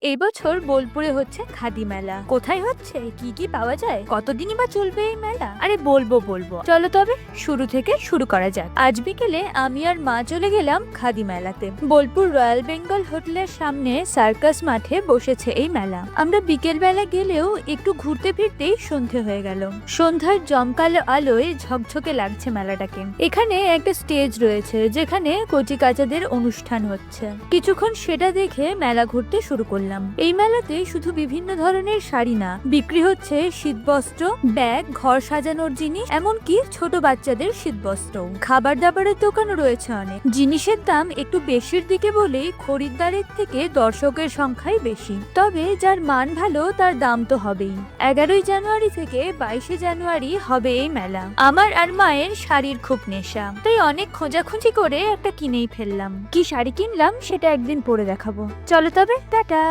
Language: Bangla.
এই বছর বোলপুরে হচ্ছে খাদি মেলা। কোথায় হচ্ছে, কি কি পাওয়া যায়, কতদিনই বা চলবে এই মেলা? আরে বলবো চলো তবে শুরু থেকে শুরু করা যাক। আজ বিকেলে আমি আর মা চলে গেলাম খাদি মেলাতে। বোলপুর রয়্যাল বেঙ্গল হোটেলের সামনে সার্কাস মাঠে বসেছে এই মেলা। আমরা বিকেল বেলা গেলেও একটু ঘুরতে ফিরতেই সন্ধে হয়ে গেল। সন্ধ্যার জমকালো আলোয় ঝকঝকে লাগছে মেলাটাকে। এখানে একটা স্টেজ রয়েছে যেখানে কচি কাচাদের অনুষ্ঠান হচ্ছে। কিছুক্ষণ সেটা দেখে মেলা ঘুরতে শুরু করলাম। এই মেলাতে শুধু বিভিন্ন ধরনের শাড়ি না, বিক্রি হচ্ছে শীতবস্ত্র, ব্যাগ, ঘর সাজানোর জিনিস, এমনকি ছোট বাচ্চাদের শীতবস্ত্র। খাবার দাবারের দোকানও রয়েছে অনেক। জিনিসের দাম একটু বেশির দিকে বলেই খরিদ্দারের থেকে দর্শকের সংখ্যাই বেশি। তবে যার মান ভালো তার দাম তো হবেই। 11ই জানুয়ারি থেকে 22শে জানুয়ারি হবে এই মেলা। আমার আর মায়ের শাড়ির খুব নেশা, তাই অনেক খোঁজাখুঁজি করে একটা কিনেই ফেললাম। কি শাড়ি কিনলাম সেটা একদিন পরে দেখাবো। চলো তবে, টাটা।